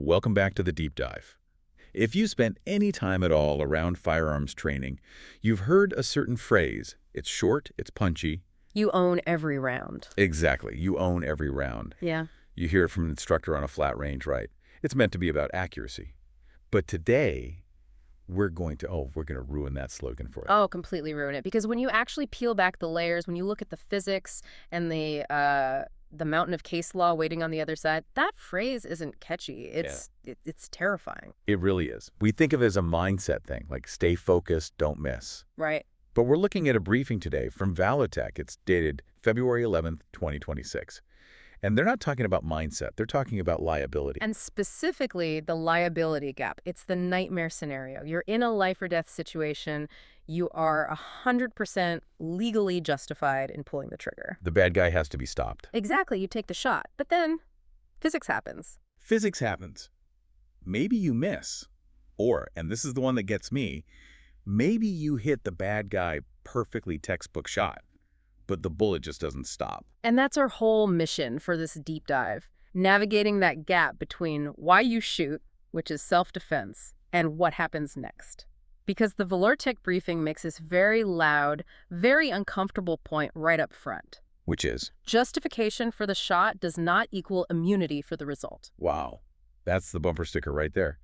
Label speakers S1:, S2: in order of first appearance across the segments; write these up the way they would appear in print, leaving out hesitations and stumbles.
S1: welcome back to the deep dive. If you spent any time at all around firearms training, you've heard a certain phrase. It's short, it's punchy.
S2: You own every round.
S1: Exactly. You own every round.
S2: Yeah.
S1: You hear it from an instructor on a flat range, right? It's meant to be about accuracy. But today, we're going to ruin that slogan for you.
S2: Oh, completely ruin it. Because when you actually peel back the layers, when you look at the physics and the mountain of case law waiting on the other side, that phrase isn't catchy. It's terrifying.
S1: It really is. We think of it as a mindset thing, like stay focused, don't miss.
S2: Right.
S1: But we're looking at a briefing today from Valotech. It's dated February 11th, 2026. And they're not talking about mindset. They're talking about liability.
S2: And specifically, the liability gap. It's the nightmare scenario. You're in a life or death situation. You are 100% legally justified in pulling the trigger.
S1: The bad guy has to be stopped.
S2: Exactly. You take the shot. But then physics happens.
S1: Physics happens. Maybe you miss. Or, and this is the one that gets me, maybe you hit the bad guy perfectly textbook shot, but the bullet just doesn't stop.
S2: And that's our whole mission for this deep dive, navigating that gap between why you shoot, which is self-defense, and what happens next. Because the Valortech briefing makes this very loud, very uncomfortable point right up front.
S1: Which is?
S2: Justification for the shot does not equal immunity for the result.
S1: Wow. That's the bumper sticker right there.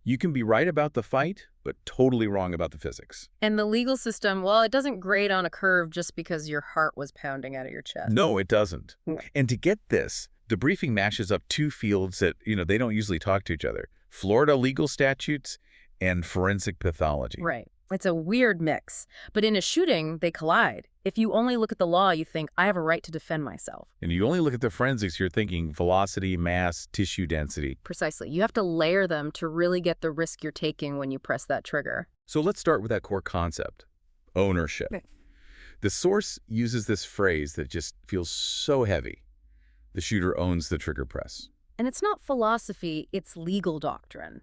S1: You can be right about the fight, but totally wrong about the physics.
S2: And the legal system, well, it doesn't grade on a curve just because your heart was pounding out of your chest.
S1: No, it doesn't. And to get this, the briefing mashes up two fields that, they don't usually talk to each other. Florida legal statutes and forensic pathology.
S2: Right. It's a weird mix. But in a shooting, they collide. If you only look at the law, you think, I have a right to defend myself.
S1: And you only look at the forensics, you're thinking velocity, mass, tissue density.
S2: Precisely. You have to layer them to really get the risk you're taking when you press that trigger.
S1: So let's start with that core concept, ownership.
S2: Okay.
S1: The source uses this phrase that just feels so heavy. The shooter owns the trigger press.
S2: And it's not philosophy, it's legal doctrine.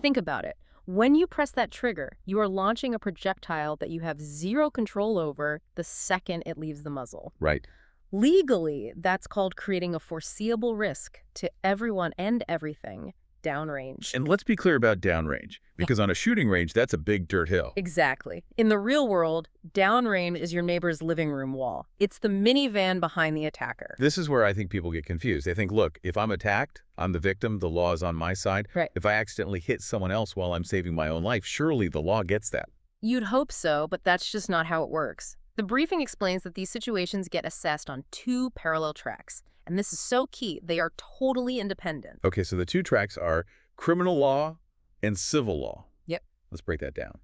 S2: Think about it. When you press that trigger, you are launching a projectile that you have zero control over the second it leaves the muzzle.
S1: Right.
S2: Legally, that's called creating a foreseeable risk to everyone and everything downrange.
S1: And let's be clear about downrange, because on a shooting range, that's a big dirt hill.
S2: Exactly. In the real world, downrange is your neighbor's living room wall. It's the minivan behind the attacker.
S1: This is where I think people get confused. They think, look, if I'm attacked, I'm the victim, the law is on my side.
S2: Right.
S1: If I accidentally hit someone else while I'm saving my own life, surely the law gets that.
S2: You'd hope so, but that's just not how it works. The briefing explains that these situations get assessed on two parallel tracks. And this is so key. They are totally independent.
S1: Okay, so the two tracks are criminal law and civil law.
S2: Yep.
S1: Let's break that down.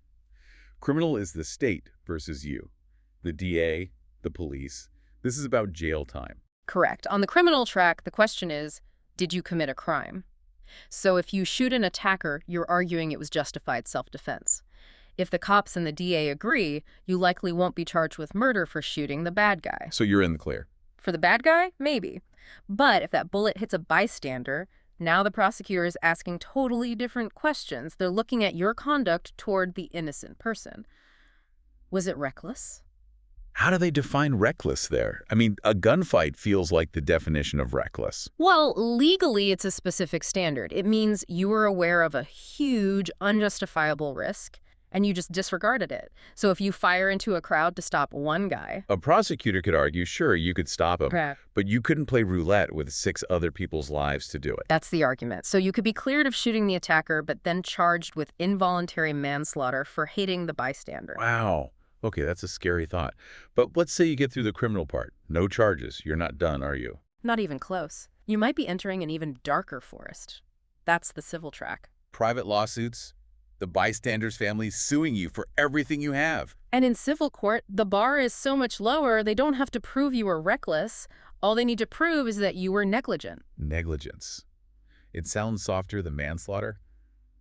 S1: Criminal is the state versus you. The DA, the police. This is about jail time.
S2: Correct. On the criminal track, the question is, did you commit a crime? So if you shoot an attacker, you're arguing it was justified self-defense. If the cops and the DA agree, you likely won't be charged with murder for shooting the bad guy.
S1: So you're in the clear.
S2: For the bad guy, maybe. But if that bullet hits a bystander, now the prosecutor is asking totally different questions. They're looking at your conduct toward the innocent person. Was it reckless?
S1: How do they define reckless there? I mean, a gunfight feels like the definition of reckless.
S2: Well, legally, it's a specific standard. It means you were aware of a huge, unjustifiable risk, and you just disregarded it. So if you fire into a crowd to stop one guy...
S1: A prosecutor could argue, sure, you could stop him,
S2: Correct.
S1: but you couldn't play roulette with 6 other people's lives to do it.
S2: That's the argument. So you could be cleared of shooting the attacker, but then charged with involuntary manslaughter for hitting the bystander.
S1: Wow. Okay, that's a scary thought. But let's say you get through the criminal part. No charges. You're not done, are you?
S2: Not even close. You might be entering an even darker forest. That's the civil track.
S1: Private lawsuits, the bystanders' families suing you for everything you have.
S2: And in civil court, the bar is so much lower, they don't have to prove you were reckless. All they need to prove is that you were negligent.
S1: Negligence. It sounds softer than manslaughter,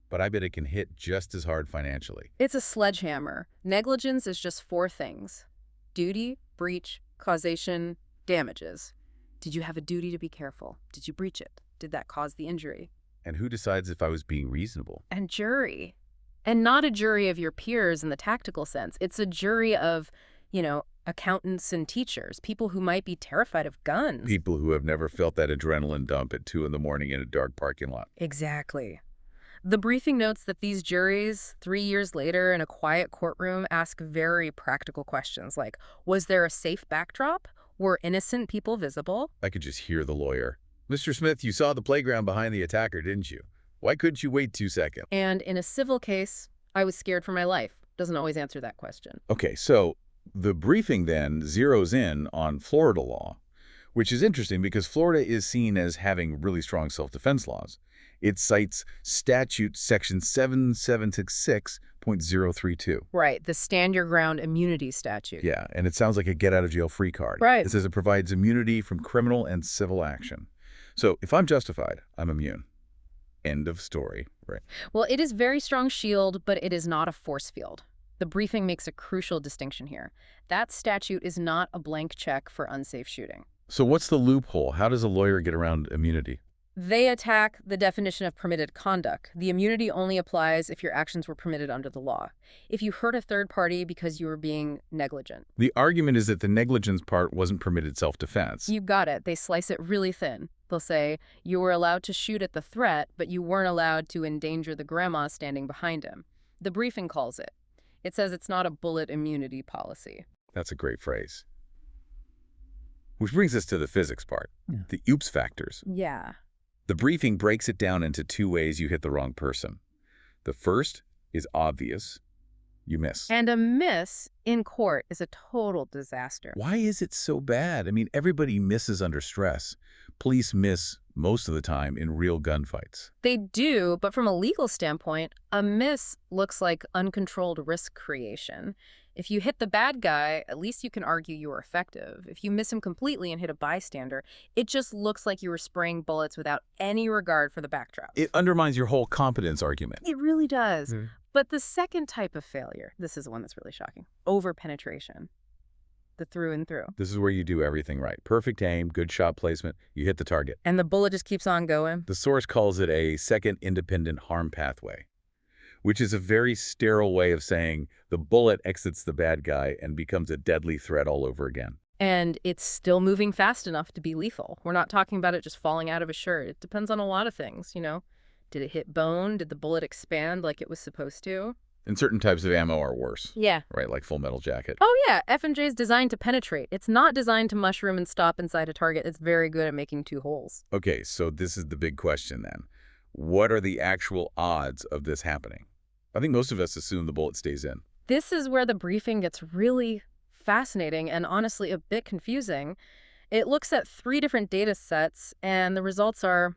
S1: but I bet it can hit just as hard financially.
S2: It's a sledgehammer. Negligence is just 4 things: duty, breach, causation, damages. Did you have a duty to be careful? Did you breach it? Did that cause the injury?
S1: And who decides if I was being reasonable?
S2: And jury. And not a jury of your peers in the tactical sense. It's a jury of, accountants and teachers, people who might be terrified of guns.
S1: People who have never felt that adrenaline dump at 2 in the morning in a dark parking lot.
S2: Exactly. The briefing notes that these juries, 3 years later in a quiet courtroom, ask very practical questions like, was there a safe backdrop? Were innocent people visible?
S1: I could just hear the lawyer. Mr. Smith, you saw the playground behind the attacker, didn't you? Why couldn't you wait 2 seconds?
S2: And in a civil case, I was scared for my life. Doesn't always answer that question.
S1: Okay, so the briefing then zeroes in on Florida law, which is interesting because Florida is seen as having really strong self-defense laws. It cites statute section 7766.032.
S2: Right, the stand your ground immunity statute.
S1: Yeah, and it sounds like a get-out-of-jail-free card.
S2: Right.
S1: It says it provides immunity from criminal and civil action. So if I'm justified, I'm immune. End of story. Right.
S2: Well, it is very strong shield, but it is not a force field. The briefing makes a crucial distinction here. That statute is not a blank check for unsafe shooting.
S1: So what's the loophole? How does a lawyer get around immunity?
S2: They attack the definition of permitted conduct. The immunity only applies if your actions were permitted under the law. If you hurt a third party because you were being negligent.
S1: The argument is that the negligence part wasn't permitted self-defense.
S2: You got it. They slice it really thin. They'll say, you were allowed to shoot at the threat, but you weren't allowed to endanger the grandma standing behind him. The briefing calls it. It says it's not a bullet immunity policy.
S1: That's a great phrase. Which brings us to the physics part, the oops factors.
S2: Yeah.
S1: The briefing breaks it down into 2 ways you hit the wrong person. The first is obvious. You miss.
S2: And a miss in court is a total disaster.
S1: Why is it so bad? I mean, everybody misses under stress. Police miss most of the time in real gunfights.
S2: They do, but from a legal standpoint, a miss looks like uncontrolled risk creation. If you hit the bad guy, at least you can argue you were effective. If you miss him completely and hit a bystander, it just looks like you were spraying bullets without any regard for the backdrop.
S1: It undermines your whole competence argument.
S2: It really does. But the second type of failure, this is the one that's really shocking, over-penetration. The through and through.
S1: This is where you do everything right. Perfect aim, good shot placement, you hit the target.
S2: And the bullet just keeps on going.
S1: The source calls it a second independent harm pathway, which is a very sterile way of saying the bullet exits the bad guy and becomes a deadly threat all over again.
S2: And it's still moving fast enough to be lethal. We're not talking about it just falling out of a shirt. It depends on a lot of things, you know. Did it hit bone? Did the bullet expand like it was supposed to?
S1: And certain types of ammo are worse.
S2: Yeah.
S1: Right, like Full Metal Jacket.
S2: Oh, yeah. F&J is designed to penetrate. It's not designed to mushroom and stop inside a target. It's very good at making 2 holes.
S1: Okay, so this is the big question then. What are the actual odds of this happening? I think most of us assume the bullet stays in.
S2: This is where the briefing gets really fascinating and honestly a bit confusing. It looks at 3 different data sets, and the results are,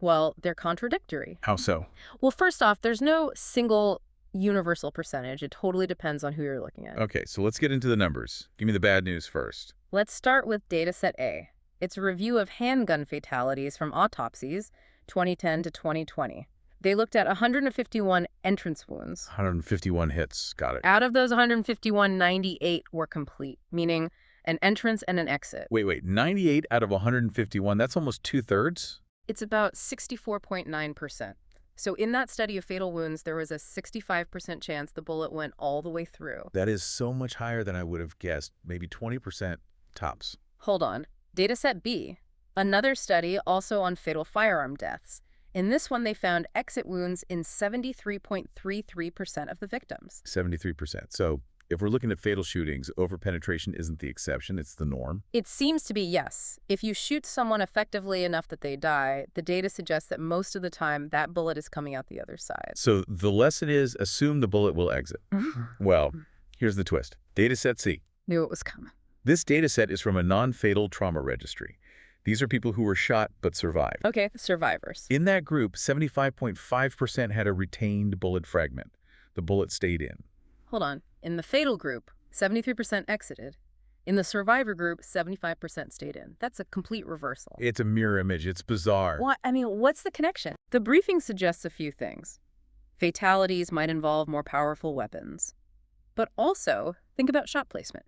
S2: well, they're contradictory.
S1: How so?
S2: Well, first off, there's no single universal percentage. It totally depends on who you're looking at.
S1: Okay, so let's get into the numbers. Give me the bad news first.
S2: Let's start with dataset A. It's a review of handgun fatalities from autopsies, 2010 to 2020. They looked at 151 entrance wounds.
S1: 151 hits. Got it.
S2: Out of those 151, 98 were complete, meaning an entrance and an exit.
S1: Wait. 98 out of 151, that's almost 2/3?
S2: It's about 64.9%. So in that study of fatal wounds, there was a 65% chance the bullet went all the way through.
S1: That is so much higher than I would have guessed. Maybe 20% tops.
S2: Hold on. Dataset B, another study also on fatal firearm deaths. In this one, they found exit wounds in 73.33% of the victims.
S1: 73%. So if we're looking at fatal shootings, overpenetration isn't the exception, it's the norm.
S2: It seems to be yes. If you shoot someone effectively enough that they die, the data suggests that most of the time that bullet is coming out the other side.
S1: So the lesson is assume the bullet will exit. Well, here's the twist. Dataset C.
S2: Knew it was coming.
S1: This dataset is from a non-fatal trauma registry. These are people who were shot but survived.
S2: Okay, survivors.
S1: In that group, 75.5% had a retained bullet fragment. The bullet stayed in.
S2: Hold on. In the fatal group, 73% exited. In the survivor group, 75% stayed in. That's a complete reversal.
S1: It's a mirror image. It's bizarre.
S2: What? I mean, what's the connection? The briefing suggests a few things. Fatalities might involve more powerful weapons. But also, think about shot placement.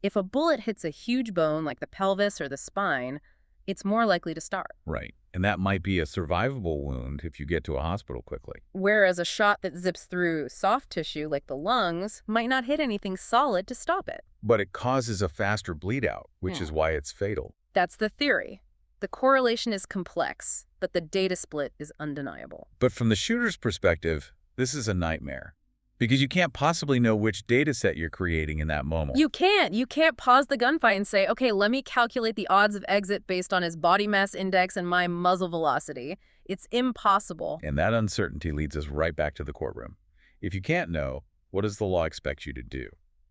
S2: If a bullet hits a huge bone like the pelvis or the spine, it's more likely to start.
S1: Right. And that might be a survivable wound if you get to a hospital quickly.
S2: Whereas a shot that zips through soft tissue like the lungs might not hit anything solid to stop it.
S1: But it causes a faster bleed out, which is why it's fatal.
S2: That's the theory. The correlation is complex, but the data split is undeniable.
S1: But from the shooter's perspective, this is a nightmare. Because you can't possibly know which data set you're creating in that moment.
S2: You can't. You can't pause the gunfight and say, okay, let me calculate the odds of exit based on his body mass index and my muzzle velocity. It's impossible.
S1: And that uncertainty leads us right back to the courtroom. If you can't know, what does the law expect you to do?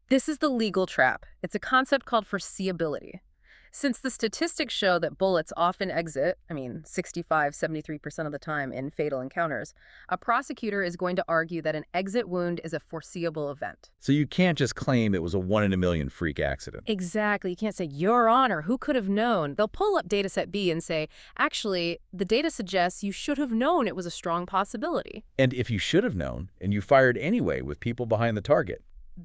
S2: This is the legal trap. It's a concept called foreseeability. Since the statistics show that bullets often exit, 65–73% of the time in fatal encounters, a prosecutor is going to argue that an exit wound is a foreseeable event.
S1: So you can't just claim it was a 1 in a million freak accident.
S2: Exactly. You can't say, Your Honor, who could have known? They'll pull up dataset B and say, actually, the data suggests you should have known it was a strong possibility.
S1: And if you should have known, and you fired anyway with people behind the target.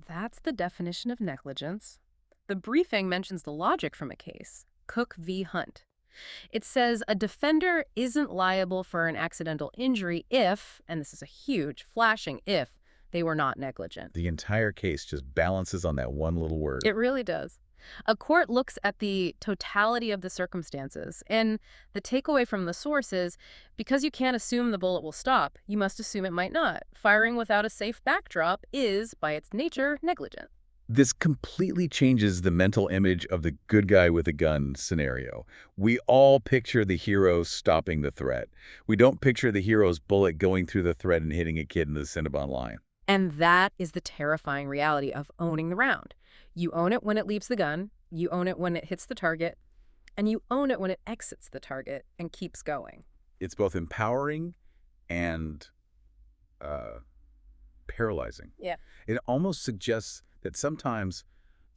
S2: That's the definition of negligence. The briefing mentions the logic from a case, Cook v. Hunt. It says a defender isn't liable for an accidental injury if, and this is a huge, flashing if, they were not negligent.
S1: The entire case just balances on that one little word.
S2: It really does. A court looks at the totality of the circumstances, and the takeaway from the source is, because you can't assume the bullet will stop, you must assume it might not. Firing without a safe backdrop is, by its nature, negligent.
S1: This completely changes the mental image of the good guy with a gun scenario. We all picture the hero stopping the threat. We don't picture the hero's bullet going through the threat and hitting a kid in the Cinnabon line.
S2: And that is the terrifying reality of owning the round. You own it when it leaves the gun, you own it when it hits the target, and you own it when it exits the target and keeps going.
S1: It's both empowering and paralyzing.
S2: Yeah.
S1: It almost suggests that sometimes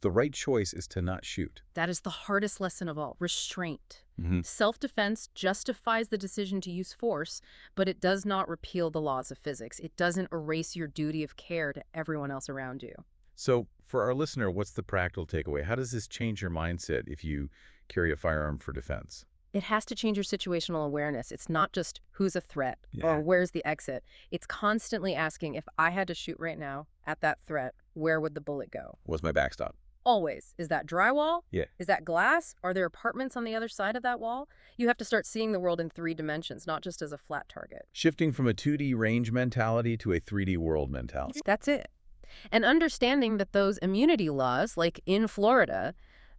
S1: the right choice is to not shoot.
S2: That is the hardest lesson of all, restraint.
S1: Mm-hmm.
S2: Self-defense justifies the decision to use force, but it does not repeal the laws of physics. It doesn't erase your duty of care to everyone else around you.
S1: So for our listener, what's the practical takeaway? How does this change your mindset if you carry a firearm for defense?
S2: It has to change your situational awareness. It's not just who's a threat or
S1: Yeah.
S2: where's the exit. It's constantly asking, if I had to shoot right now at that threat, where would the bullet go?
S1: What's my backstop?
S2: Always. Is that drywall?
S1: Yeah.
S2: Is that glass? Are there apartments on the other side of that wall? You have to start seeing the world in 3 dimensions, not just as a flat target.
S1: Shifting from a 2D range mentality to a 3D world mentality.
S2: That's it. And understanding that those immunity laws, like in Florida,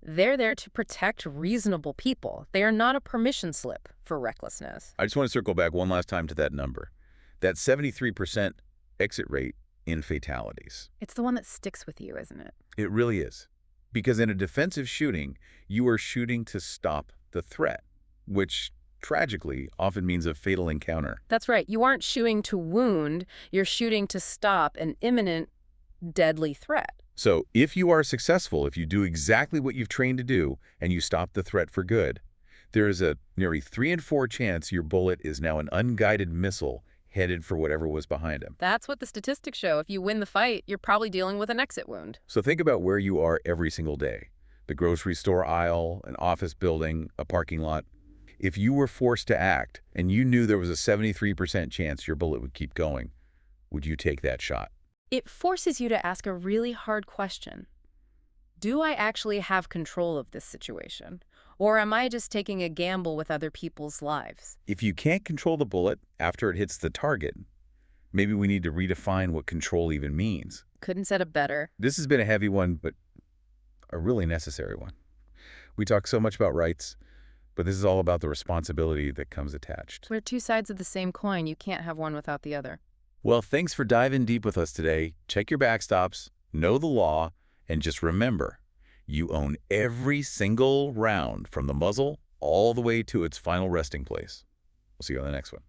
S2: they're there to protect reasonable people. They are not a permission slip for recklessness.
S1: I just want to circle back one last time to that number. That 73% exit rate in fatalities.
S2: It's the one that sticks with you, isn't it?
S1: It really is. Because in a defensive shooting, you are shooting to stop the threat, which tragically often means a fatal encounter.
S2: That's right. You aren't shooting to wound. You're shooting to stop an imminent, deadly threat.
S1: So if you are successful, if you do exactly what you've trained to do, and you stop the threat for good, there is a nearly 3 in 4 chance your bullet is now an unguided missile headed for whatever was behind him.
S2: That's what the statistics show. If you win the fight, you're probably dealing with an exit wound.
S1: So think about where you are every single day. The grocery store aisle, an office building, a parking lot. If you were forced to act and you knew there was a 73% chance your bullet would keep going, would you take that shot?
S2: It forces you to ask a really hard question. Do I actually have control of this situation? Or am I just taking a gamble with other people's lives?
S1: If you can't control the bullet after it hits the target, maybe we need to redefine what control even means.
S2: Couldn't said it better.
S1: This has been a heavy one, but a really necessary one. We talk so much about rights, but this is all about the responsibility that comes attached.
S2: We're 2 sides of the same coin. You can't have one without the other.
S1: Well, thanks for diving deep with us today. Check your backstops, know the law, and just remember, you own every single round from the muzzle all the way to its final resting place. We'll see you on the next one.